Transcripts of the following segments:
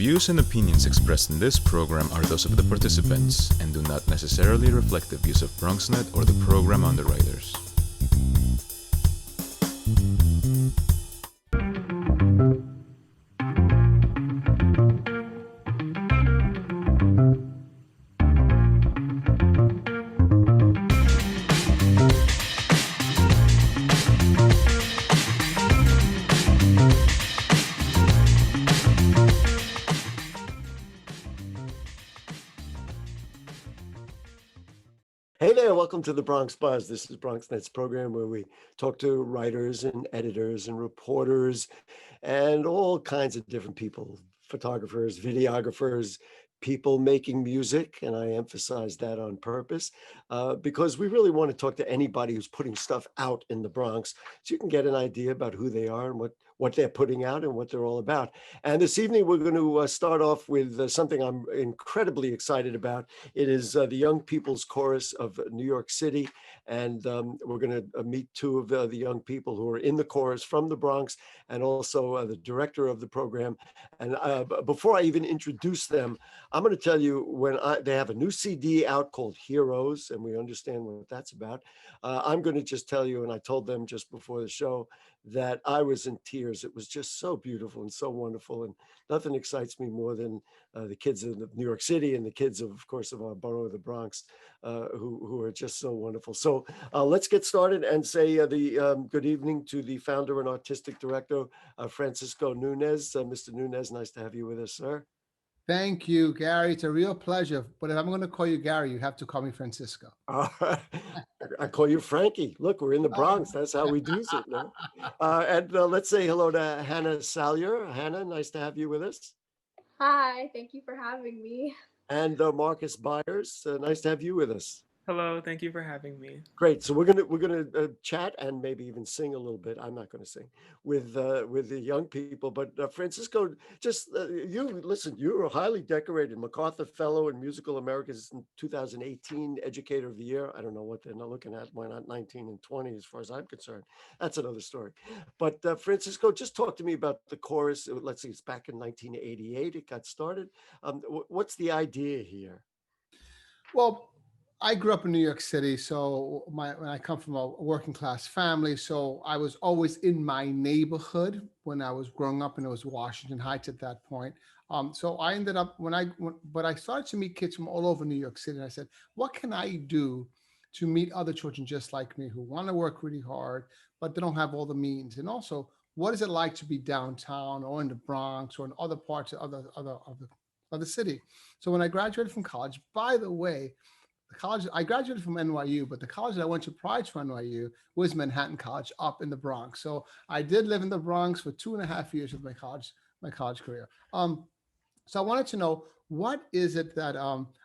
views and opinions expressed in this program are those of the participants and do not necessarily reflect the views of BronxNet or the program underwriters. Hey there, welcome to the Bronx Buzz. This is BronxNet's program where we talk to writers and editors and reporters and all kinds of different people, photographers, videographers, people making music. And I emphasize that on purpose because we really want to talk to anybody who's putting stuff out in the Bronx so you can get an idea about who they are and what they're putting out and what they're all about. And this evening, we're going to start off with something I'm incredibly excited about. It is the Young People's Chorus of New York City. And we're going to meet two of the young people who are in the chorus from the Bronx and also the director of the program. And before I even introduce them, I'm going to tell you they have a new CD out called Heroes, and we understand what that's about. I'm going to just tell you, and I told them just before the show, that I was in tears. It was just so beautiful and so wonderful. And nothing excites me more than the kids of New York City and the kids, of course, of our borough of the Bronx, who are just so wonderful. So let's get started and say good evening to the founder and artistic director, Francisco Nunez. Mr. Nunez, nice to have you with us, sir. Thank you, Gary. It's a real pleasure. But if I'm going to call you Gary, you have to call me Francisco. I call you Frankie. Look, we're in the Bronx. That's how we do it now. And let's say hello to Hannah Salyer. Hannah, nice to have you with us. Hi, thank you for having me. And Marcus Byers, nice to have you with us. Hello, thank you for having me. Great. So we're gonna chat and maybe even sing a little bit. I'm not going to sing with the young people, but Francisco, just you listen. You were highly decorated MacArthur Fellow in Musical America's 2018 Educator of the Year. I don't know what they're not looking at. Why not 19 and 20? As far as I'm concerned, that's another story. But Francisco, just talk to me about the chorus. Let's see, it's back in 1988. It got started. What's the idea here? Well, I grew up in New York City, so I come from a working class family, so I was always in my neighborhood when I was growing up, and it was Washington Heights at that point. So I ended up but I started to meet kids from all over New York City, and I said, what can I do to meet other children just like me who want to work really hard, but they don't have all the means? And also, what is it like to be downtown or in the Bronx or in other parts of the city? So when I graduated from college, by the way, I graduated from NYU, but the college that I went to prior to NYU was Manhattan College up in the Bronx. So I did live in the Bronx for 2.5 years of my college career. So I wanted to know, what is it that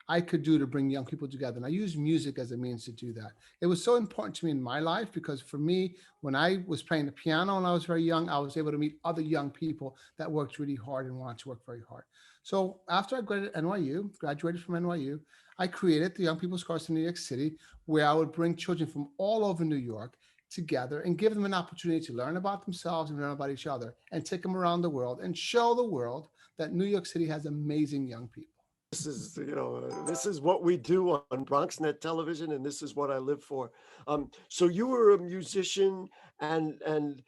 I could do to bring young people together? And I use music as a means to do that. It was so important to me in my life because for me, when I was playing the piano when I was very young, I was able to meet other young people that worked really hard and wanted to work very hard. So after I graduated from NYU, I created the Young People's Chorus in New York City, where I would bring children from all over New York together and give them an opportunity to learn about themselves and learn about each other and take them around the world and show the world that New York City has amazing young people. This is what we do on BronxNet television, and this is what I live for. So you were a musician, and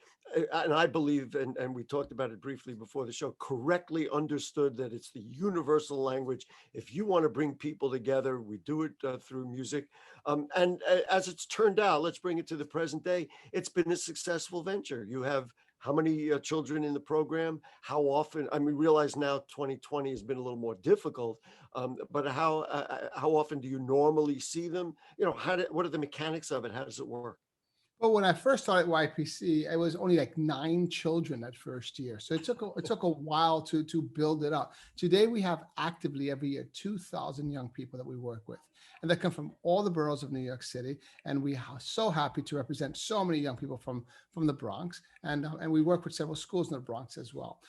I believe, and we talked about it briefly before the show, correctly understood that it's the universal language. If you want to bring people together, we do it through music. And as it's turned out, let's bring it to the present day, it's been a successful venture. You have how many children in the program? How often? I mean, realize now 2020 has been a little more difficult, but how often do you normally see them? You know, what are the mechanics of it? How does it work? Well, when I first started YPC, it was only like 9 children that first year. So it took a while to build it up. Today, we have actively every year 2,000 young people that we work with. And they come from all the boroughs of New York City. And we are so happy to represent so many young people from the Bronx. And we work with several schools in the Bronx as well.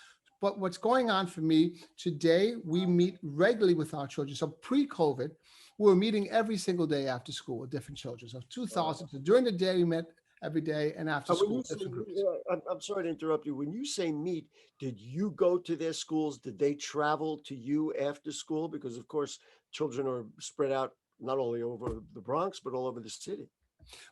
But what's going on for me today, we meet regularly with our children. So pre-COVID, we were meeting every single day after school with different children. So 2,000. So during the day, we met every day, and after When school, you say, different groups. I'm sorry to interrupt you. When you say meet, did you go to their schools? Did they travel to you after school? Because of course, children are spread out not only over the Bronx, but all over the city.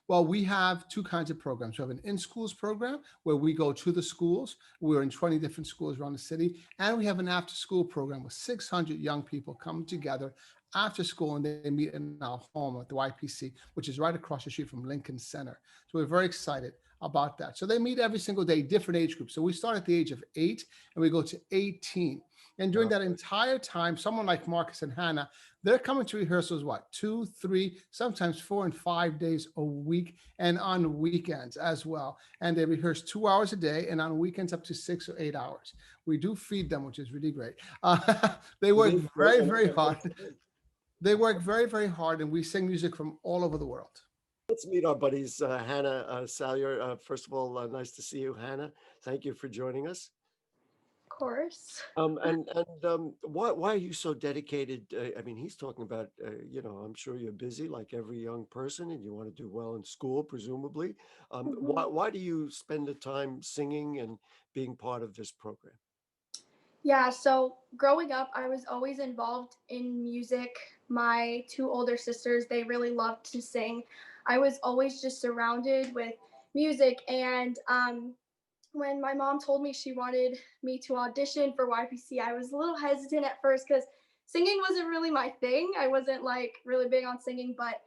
Well, we have two kinds of programs. We have an in-schools program where we go to the schools. We're in 20 different schools around the city. And we have an after-school program with 600 young people come together after school, and they meet in our home at the YPC, which is right across the street from Lincoln Center. So we're very excited about that. So they meet every single day, different age groups. So we start at the age of 8 and we go to 18. And during that entire time, someone like Marcus and Hannah, they're coming to rehearsals, 2, 3, sometimes 4 and 5 days a week, and on weekends as well. And they rehearse 2 hours a day, and on weekends up to 6 or 8 hours. We do feed them, which is really great. They work very, very hard. They work very, very hard, and we sing music from all over the world. Let's meet our buddies, Hannah Salyer. First of all, nice to see you, Hannah. Thank you for joining us. Of course. Why are you so dedicated? I mean, he's talking about, I'm sure you're busy like every young person, and you want to do well in school, presumably. Why do you spend the time singing and being part of this program? Yeah, so growing up, I was always involved in music. My two older sisters, they really loved to sing. I was always just surrounded with music. And when my mom told me she wanted me to audition for YPC, I was a little hesitant at first because singing wasn't really my thing. I wasn't like really big on singing, but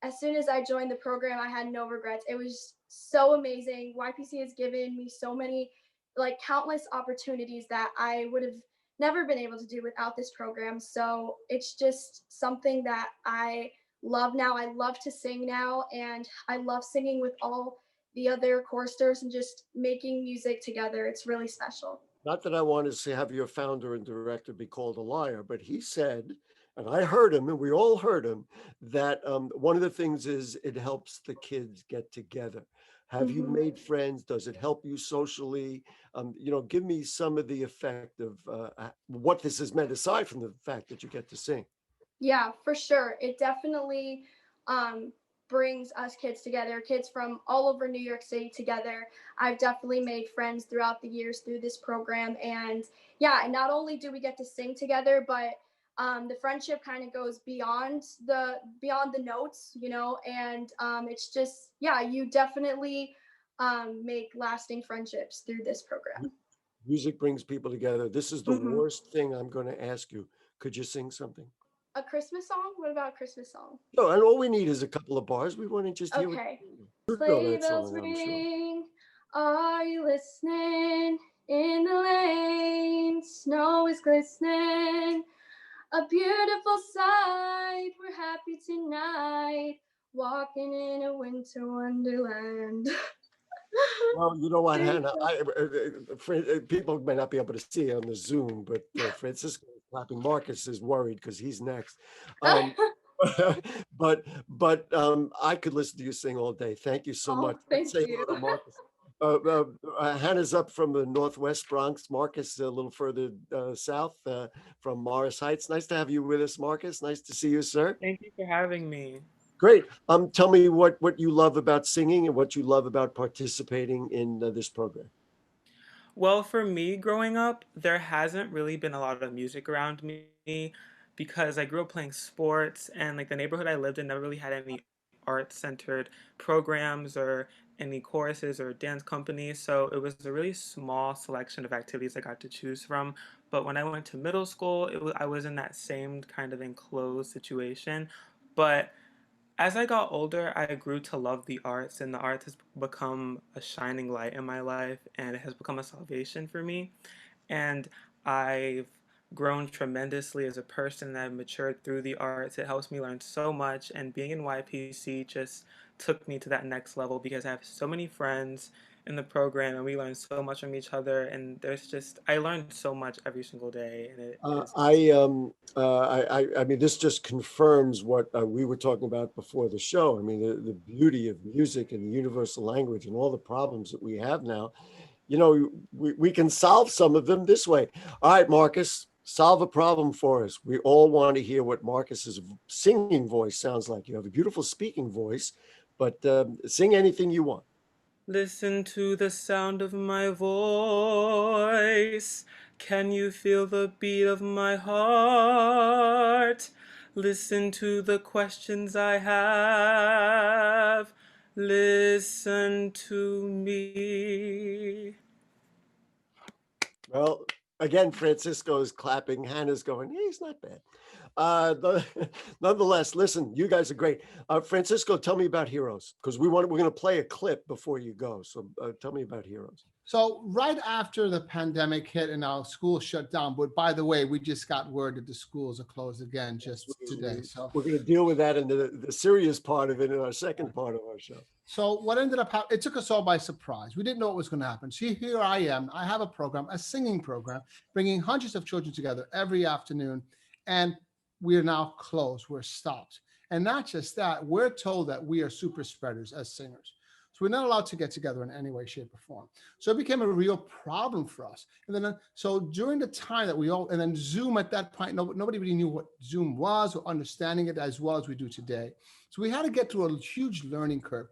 as soon as I joined the program, I had no regrets. It was so amazing. YPC has given me so many, like countless opportunities that I would have never been able to do without this program. So it's just something that I love now. I love to sing now, and I love singing with all the other choristers and just making music together. It's really special. Not that I want to have your founder and director be called a liar, but he said, and I heard him, and we all heard him, that one of the things is it helps the kids get together. Have you made friends? Does it help you socially? Give me some of the effect of what this has meant, aside from the fact that you get to sing. Yeah, for sure. It definitely brings us kids together, kids from all over New York City together. I've definitely made friends throughout the years through this program. And yeah, not only do we get to sing together, but the friendship kind of goes beyond the notes, and it's just, yeah, you definitely make lasting friendships through this program. Music brings people together. This is the worst thing I'm going to ask you. Could you sing something? A Christmas song? What about a Christmas song? No, and all we need is a couple of bars. We want to just hear. Okay. Sleigh bells ring, are you listening? In the lane, snow is glistening. A beautiful sight, we're happy tonight, walking in a winter wonderland. Well, you know what, Hannah, people may not be able to see on the Zoom, but Francisco is clapping. Marcus is worried because he's next. But I could listen to you sing all day. Thank you so much. Thank you. Hello to Marcus. Hannah's up from the Northwest Bronx. Marcus a little further south from Morris Heights. Nice to have you with us, Marcus. Nice to see you, sir. Thank you for having me. Great. Tell me what you love about singing and what you love about participating in this program. Well, for me growing up, there hasn't really been a lot of music around me because I grew up playing sports, and like the neighborhood I lived in never really had any art-centered programs or any choruses or dance companies. So it was a really small selection of activities I got to choose from. But when I went to middle school, I was in that same kind of enclosed situation. But as I got older, I grew to love the arts, and the arts has become a shining light in my life, and it has become a salvation for me. And I've grown tremendously as a person, and I've matured through the arts. It helps me learn so much, and being in YPC just took me to that next level because I have so many friends in the program, and we learn so much from each other, and I learned so much every single day, and I mean, this just confirms what we were talking about before the show. I mean, the beauty of music and the universal language and all the problems that we have now. We can solve some of them this way. All right, Marcus, solve a problem for us. We all want to hear what Marcus's singing voice sounds like. You have a beautiful speaking voice, But sing anything you want. Listen to the sound of my voice. Can you feel the beat of my heart? Listen to the questions I have. Listen to me. Well, again, Francisco is clapping. Hannah's going, yeah, he's not bad. Nonetheless, listen, you guys are great. Francisco, tell me about Heroes, because we're going to play a clip before you go. So tell me about Heroes. So right after the pandemic hit and our schools shut down, but by the way, we just got word that the schools are closed again just today. So we're going to deal with that in the serious part of it in our second part of our show. So what ended up happening, it took us all by surprise. We didn't know what was going to happen. See, here I am. I have a program, a singing program, bringing hundreds of children together every afternoon. And we're now closed. We're stopped. And not just that, we're told that we are super spreaders as singers. So we're not allowed to get together in any way, shape, or form. So it became a real problem for us. And then, so during the time that and then Zoom at that point, nobody really knew what Zoom was or understanding it as well as we do today. So we had to get through a huge learning curve.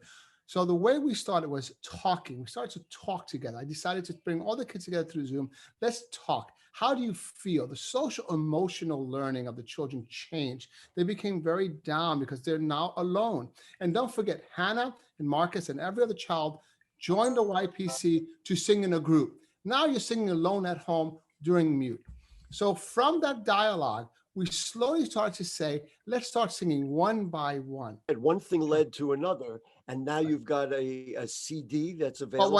So the way we started was talking. We started to talk together. I decided to bring all the kids together through Zoom. Let's talk. How do you feel? The social emotional learning of the children changed. They became very down because they're now alone. And don't forget, Hannah and Marcus and every other child joined the YPC to sing in a group. Now you're singing alone at home during mute. So from that dialogue, we slowly started to say, let's start singing one by one. And one thing led to another. And now you've got a CD that's available. But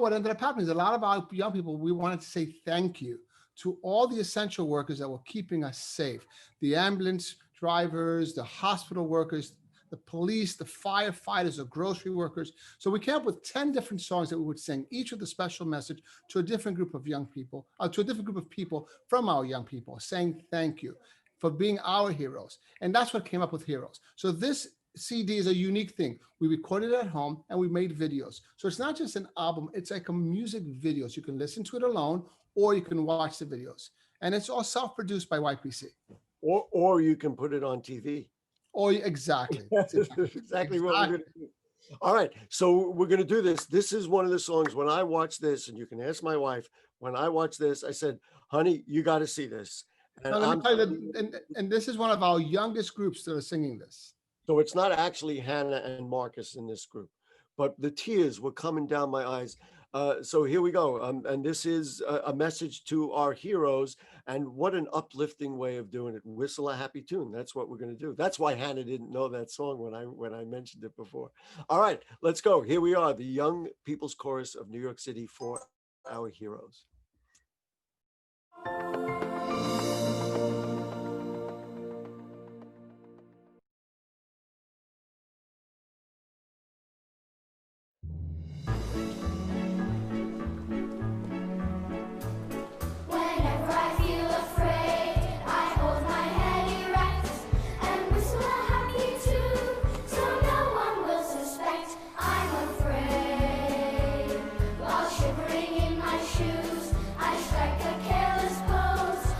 what ended up happening is a lot of our young people, we wanted to say thank you to all the essential workers that were keeping us safe. The ambulance drivers, the hospital workers, the police, the firefighters, the grocery workers. So we came up with 10 different songs that we would sing, each with a special message to a different group of young people, to a different group of people from our young people, saying thank you for being our heroes. And that's what came up with Heroes. So this CD is a unique thing. We recorded it at home and we made videos. So it's not just an album, it's like a music video. So you can listen to it alone or you can watch the videos. And it's all self-produced by YPC. Or you can put it on TV. Or exactly. Exactly what we're going to do. All right. So we're going to do this. This is one of the songs. When I watch this, and you can ask my wife, when I watch this, I said, honey, you got to see this. And, now, let me tell you that, and this is one of our youngest groups that are singing this. So it's not actually Hannah and Marcus in this group, but the tears were coming down my eyes. So here we go. And this is a message to our heroes. And what an uplifting way of doing it. Whistle a happy tune. That's what we're going to do. That's why Hannah didn't know that song when I mentioned it before. All right, let's go. Here we are, the Young People's Chorus of New York City for our heroes. Shivering in my shoes, I strike a careless pose.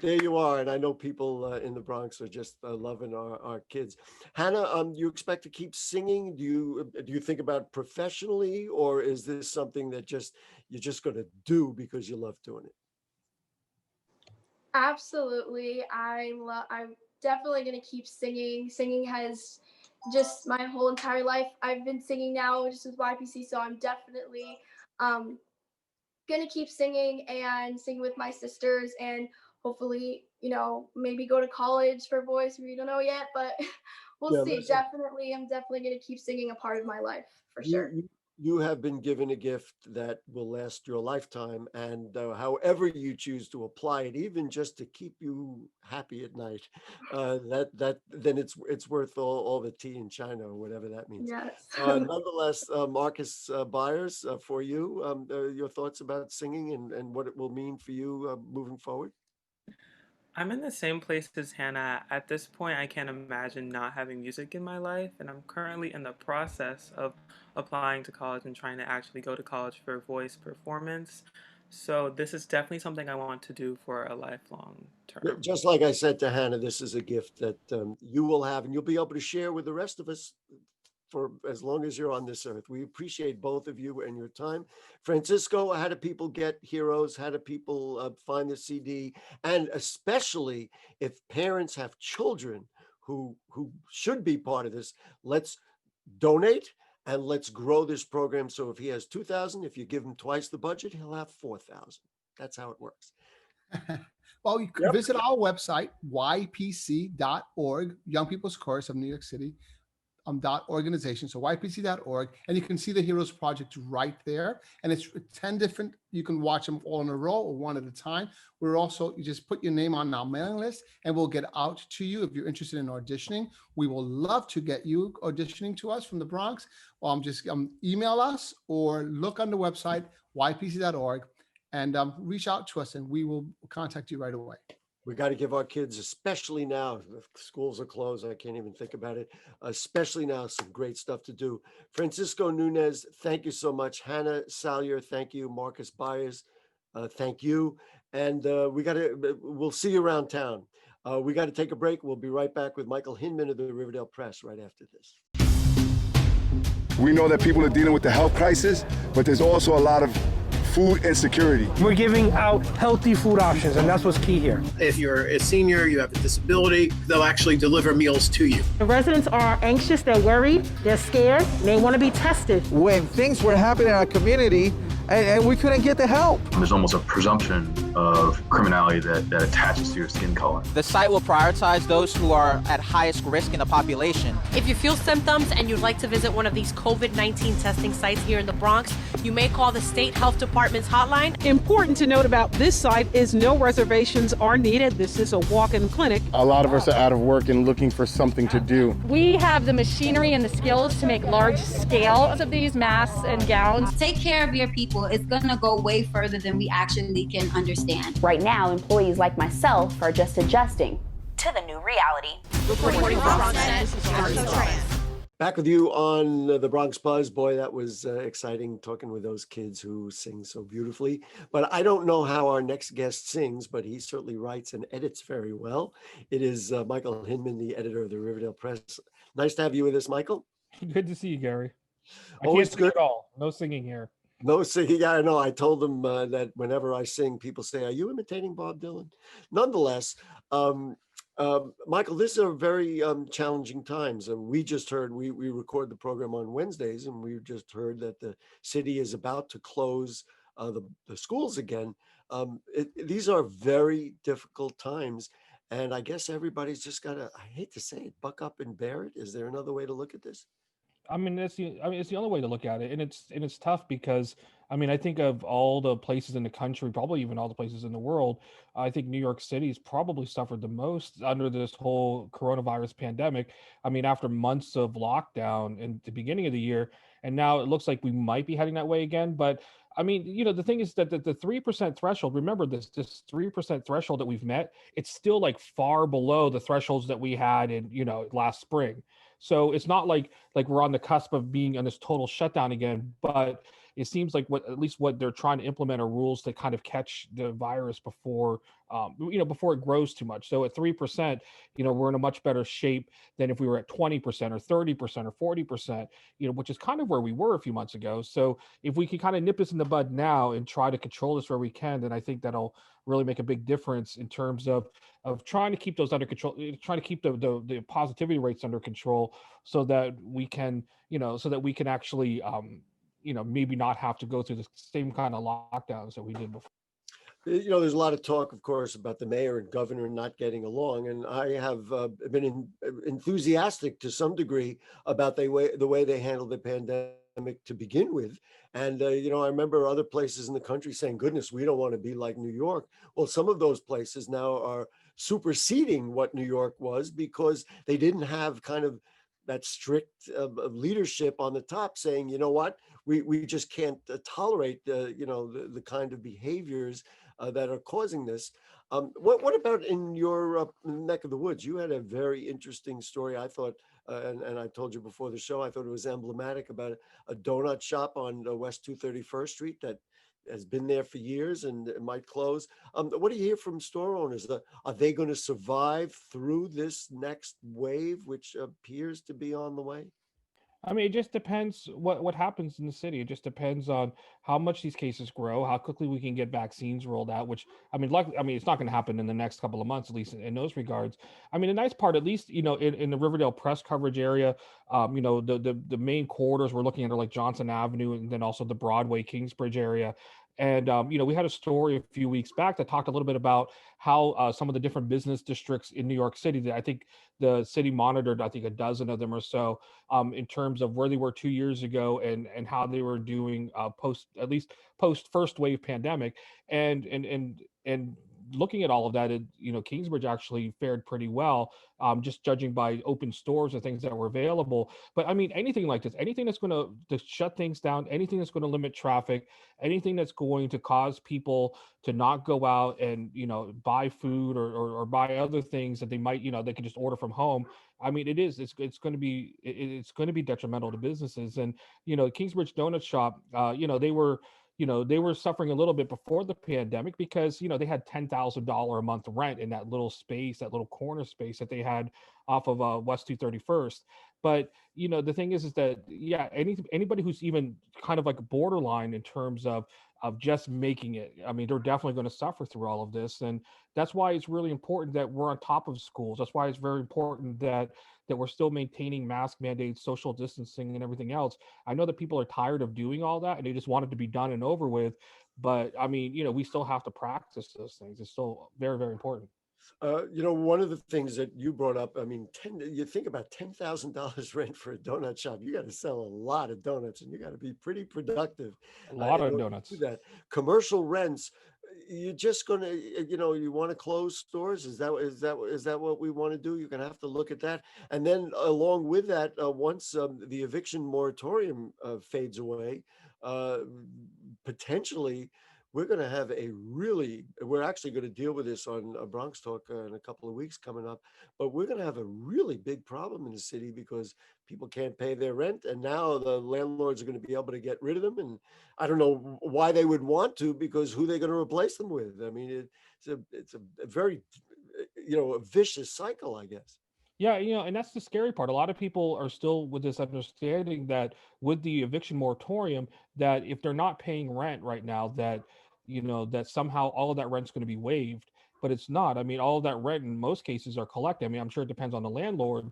There you are. And I know people in the Bronx are just loving our kids. Hannah, you expect to keep singing? Do you think about professionally, or is this something that you're just going to do because you love doing it? Absolutely. I'm definitely going to keep singing. Singing has just my whole entire life. I've been singing now just with YPC, so I'm definitely um, going to keep singing and sing with my sisters, and hopefully, maybe go to college for voice. We don't know yet, but we'll Yeah, see. listen, I'm definitely going to keep singing a part of my life for you, sure. you you have been given a gift that will last your lifetime, and however you choose to apply it, even just to keep you happy at night, that then it's worth all the tea in China, or whatever that means. Yes. Nonetheless, Marcus Byers, for you, your thoughts about singing and what it will mean for you moving forward. I'm in the same place as Hannah. At this point, I can't imagine not having music in my life, and I'm currently in the process of applying to college and trying to actually go to college for voice performance. So, this is definitely something I want to do for a lifelong Yeah, term. just like I said to Hannah, this is a gift that you will have, and you'll be able to share with the rest of us for as long as you're on this earth. We appreciate both of you and your time. Francisco, how do people get Heroes? How do people find the CD? And especially if parents have children who should be part of this, let's donate and let's grow this program. So if he has 2,000, if you give him twice the budget, he'll have 4,000. That's how it works. Well, you can visit our website, ypc.org, Young People's Chorus of New York City. .organization, so ypc.org, and you can see the Heroes Project right there, and it's 10 different. You can watch them all in a row or one at a time. We're also, you just put your name on our mailing list and we'll get out to you if you're interested in auditioning. We will love to get you auditioning to us from the Bronx. Just email us or look on the website ypc.org and reach out to us, and we will contact you right away. We got to give our kids, especially now, if schools are closed, I can't even think about it, especially now, some great stuff to do. Francisco Nunez, thank you so much. Hannah Salyer, thank you. Marcus Byers, thank you. And we'll see you around town. We got to take a break. We'll be right back with Michael Hinman of the Riverdale Press right after this. We know that people are dealing with the health crisis, but there's also a lot of food insecurity. We're giving out healthy food options, and that's what's key here. If you're a senior, you have a disability, they'll actually deliver meals to you. The residents are anxious, they're worried, they're scared, they want to be tested. When things were happening in our community and we couldn't get the help. There's almost a presumption of criminality that attaches to your skin color. The site will prioritize those who are at highest risk in the population. If you feel symptoms and you'd like to visit one of these COVID-19 testing sites here in the Bronx, you may call the State Health Department's hotline. Important to note about this site is no reservations are needed. This is a walk-in clinic. A lot of us are out of work and looking for something to do. We have the machinery and the skills to make large scales of these masks and gowns. Take care of your people. It's going to go way further than we actually can understand. Right now, employees like myself are just adjusting to the new reality. Reporting from Bronx. Back with you on the Bronx Buzz. Boy, that was exciting talking with those kids who sing so beautifully. But I don't know how our next guest sings, but he certainly writes and edits very well. It is Michael Hinman, the editor of the Riverdale Press. Nice to have you with us, Michael. Good to see you, Gary. I Always can't sing good. at all. No singing here. No singing. Yeah, I know. I told them that whenever I sing, people say, "Are you imitating Bob Dylan?" Nonetheless, Michael, this is a very challenging times. And we just heard, we record the program on Wednesdays, and we just heard that the city is about to close the schools again. These are very difficult times. And I guess everybody's just got to, I hate to say it, buck up and bear it. Is there another way to look at this? It's the only way to look at it, and it's tough because I think of all the places in the country, probably even all the places in the world. I think New York City's probably suffered the most under this whole coronavirus pandemic. After months of lockdown in the beginning of the year, and now it looks like we might be heading that way again. But the thing is that the 3% threshold, remember this 3% threshold that we've met, it's still like far below the thresholds that we had in, last spring. So it's not like we're on the cusp of being on this total shutdown again, but it seems like at least what they're trying to implement are rules to kind of catch the virus before before it grows too much. So at 3%, we're in a much better shape than if we were at 20% or 30% or 40%, which is kind of where we were a few months ago. So if we can kind of nip this in the bud now and try to control this where we can, then I think that'll really make a big difference in terms of trying to keep those under control, trying to keep the positivity rates under control, so that we can actually maybe not have to go through the same kind of lockdowns that we did before. There's a lot of talk, of course, about the mayor and governor not getting along, and I have been enthusiastic to some degree about the way they handled the pandemic to begin with. And I remember other places in the country saying, "Goodness, we don't want to be like New York." Well, some of those places now are superseding what New York was, because they didn't have kind of that strict leadership on the top saying, "You know what, we just can't tolerate the kind of behaviors that are causing this." What about in your neck of the woods? You had a very interesting story, I thought, and I told you before the show, I thought it was emblematic, about a donut shop on West 231st Street that has been there for years and it might close. What do you hear from store owners? Are they going to survive through this next wave, which appears to be on the way? I mean, it just depends what happens in the city. It just depends on how much these cases grow, how quickly we can get vaccines rolled out, which, it's not going to happen in the next couple of months, at least in those regards. I mean, the nice part, at least, in the Riverdale Press coverage area, the main corridors we're looking at are like Johnson Avenue and then also the Broadway, Kingsbridge area. And, we had a story a few weeks back that talked a little bit about how some of the different business districts in New York City, that I think the city monitored, a dozen of them or so, in terms of where they were 2 years ago and how they were doing post first wave pandemic. And looking at all of that, Kingsbridge actually fared pretty well, just judging by open stores and things that were available. But I mean, anything like this, anything that's going to shut things down, anything that's going to limit traffic, anything that's going to cause people to not go out and, buy food or buy other things that they might, they can just order from home. I mean, it's going to be detrimental to businesses. And, Kingsbridge Donut Shop, they were suffering a little bit before the pandemic because, they had $10,000 a month rent in that little space, that little corner space that they had off of West 231st. But, the thing is that, yeah, anybody who's even kind of like borderline in terms of just making it, I mean, they're definitely going to suffer through all of this. And that's why it's really important that we're on top of schools. That's why it's very important that we're still maintaining mask mandates, social distancing, and everything else. I know that people are tired of doing all that and they just want it to be done and over with. But I mean, we still have to practice those things. It's still very, very important. One of the things that you brought up, I mean, you think about $10,000 rent for a donut shop. You got to sell a lot of donuts and you got to be pretty productive. A lot of donuts. Do that. Commercial rents, you're just going to, you want to close stores. Is that what we want to do? You're going to have to look at that. And then along with that, once the eviction moratorium fades away, potentially we're going to have we're actually going to deal with this on Bronx Talk in a couple of weeks coming up, but we're going to have a really big problem in the city because people can't pay their rent. And now the landlords are going to be able to get rid of them. And I don't know why they would want to, because who are they going to replace them with? I mean, it's a very, a vicious cycle, I guess. Yeah, and that's the scary part. A lot of people are still with this understanding that with the eviction moratorium, that if they're not paying rent right now, that that somehow all of that rent's going to be waived, but it's not. I mean, all of that rent in most cases are collected. I mean, I'm sure it depends on the landlord,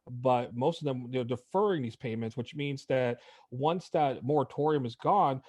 but most of them, they're deferring these payments, which means that once that moratorium is gone,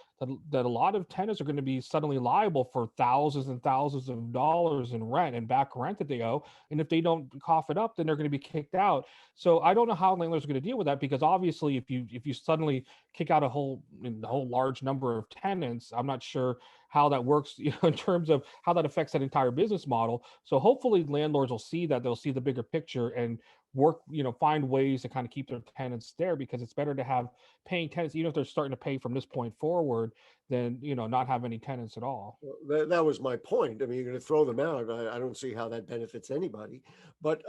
that a lot of tenants are going to be suddenly liable for thousands and thousands of dollars in rent and back rent that they owe. And if they don't cough it up, then they're going to be kicked out. So I don't know how landlords are going to deal with that, because obviously if you suddenly kick out a whole large number of tenants, I'm not sure how that works, in terms of how that affects that entire business model. So hopefully landlords will see that, they'll see the bigger picture and work, find ways to kind of keep their tenants there, because it's better to have paying tenants, even if they're starting to pay from this point forward, than not have any tenants at all. That was my point. I mean, you're going to throw them out. I don't see how that benefits anybody. But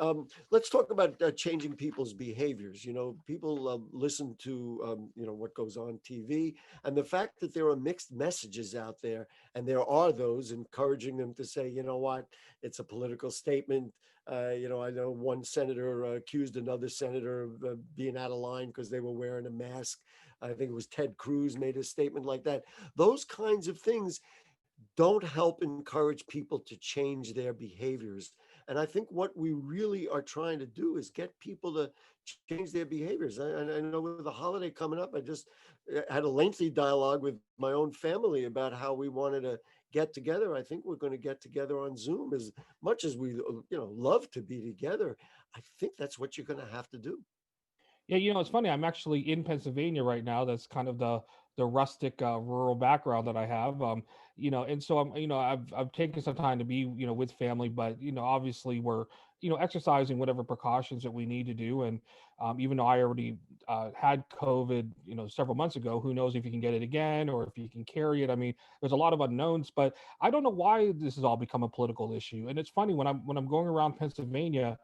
let's talk about changing people's behaviors. People listen to what goes on TV, and the fact that there are mixed messages out there, and there are those encouraging them to say, you know what, it's a political statement. I know one senator accused another senator of being out of line because they were wearing a mask. I think it was Ted Cruz made a statement like that. Those kinds of things don't help encourage people to change their behaviors. And I think what we really are trying to do is get people to change their behaviors. I know with the holiday coming up, I just had a lengthy dialogue with my own family about how we wanted to get together. I think we're going to get together on Zoom. As much as we love to be together, I think that's what you're going to have to do. Yeah, it's funny. I'm actually in Pennsylvania right now. That's kind of the rustic rural background that I have. And so I've taken some time to be with family, but obviously we're exercising whatever precautions that we need to do. And even though I already had COVID several months ago, who knows if you can get it again or if you can carry it. I mean, there's a lot of unknowns, but I don't know why this has all become a political issue. And it's funny when I'm going around Pennsylvania.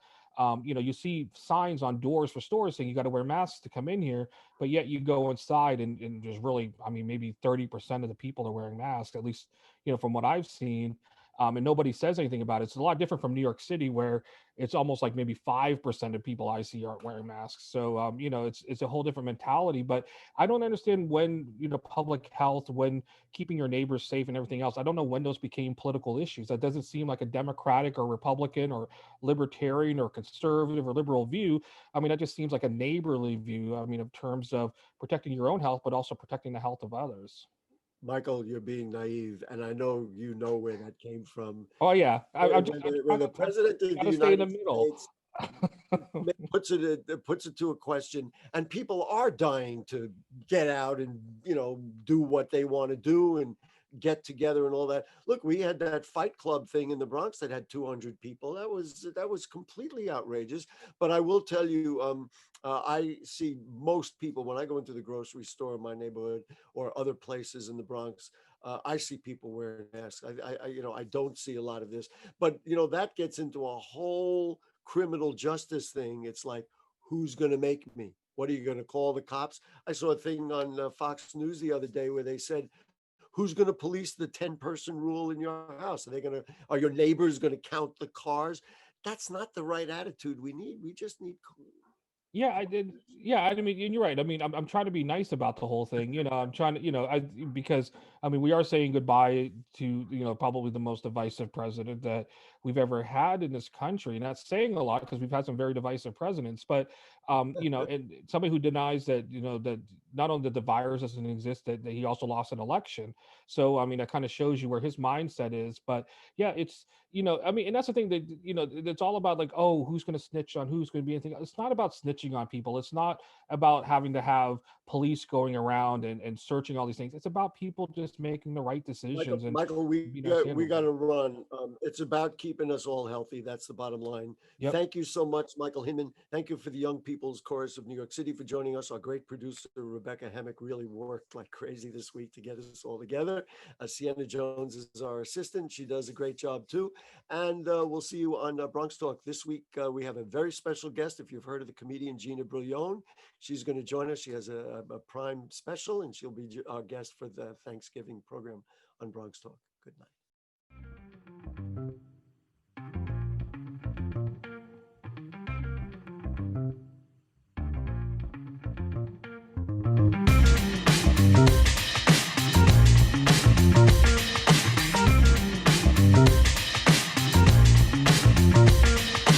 You see signs on doors for stores saying you got to wear masks to come in here, but yet you go inside and there's really, maybe 30% of the people are wearing masks, at least, from what I've seen. And nobody says anything about it. It's a lot different from New York City, where it's almost like maybe 5% of people I see aren't wearing masks. So, it's a whole different mentality. But I don't understand when, public health, when keeping your neighbors safe and everything else, I don't know when those became political issues. That doesn't seem like a Democratic or Republican or libertarian or conservative or liberal view. That just seems like a neighborly view. In terms of protecting your own health, but also protecting the health of others. Michael, you're being naive, and I know you know where that came from. Oh yeah, when the president of the United States puts it to a question, and people are dying to get out and do what they want to do and get together and all that. Look, we had that Fight Club thing in the Bronx that had 200 people. That was completely outrageous. But I will tell you, I see most people when I go into the grocery store in my neighborhood or other places in the Bronx. I see people wearing masks. I don't see a lot of this, but that gets into a whole criminal justice thing. It's like, who's going to make me? What are you going to call the cops? I saw a thing on Fox News the other day where they said, who's going to police the 10-person rule in your house? Are your neighbors going to count the cars? That's not the right attitude we need. We just need. Yeah, I did. Yeah, and you're right. I'm trying to be nice about the whole thing. I'm trying to, because we are saying goodbye to, probably the most divisive president that we've ever had in this country. And that's saying a lot because we've had some very divisive presidents. But, and somebody who denies that, that not only that the virus doesn't exist, that he also lost an election. So, that kind of shows you where his mindset is. But yeah, it's, and that's the thing that, it's all about like, oh, who's going to snitch on who's going to be anything. It's not about snitching on people. It's not about having to have police going around and searching all these things. It's about people just making the right decisions. Michael, we got to run. It's about keeping us all healthy. That's the bottom line. Yep. Thank you so much, Michael Hinman. Thank you for the Young People's Chorus of New York City for joining us. Our great producer, Rebecca Hemick, really worked like crazy this week to get us all together. Sienna Jones is our assistant. She does a great job too. And we'll see you on Bronx Talk this week. We have a very special guest. If you've heard of the comedian Gina Brillione, she's going to join us. She has a Prime special, and she'll be our guest for the Thanksgiving program on Bronx Talk. Good night.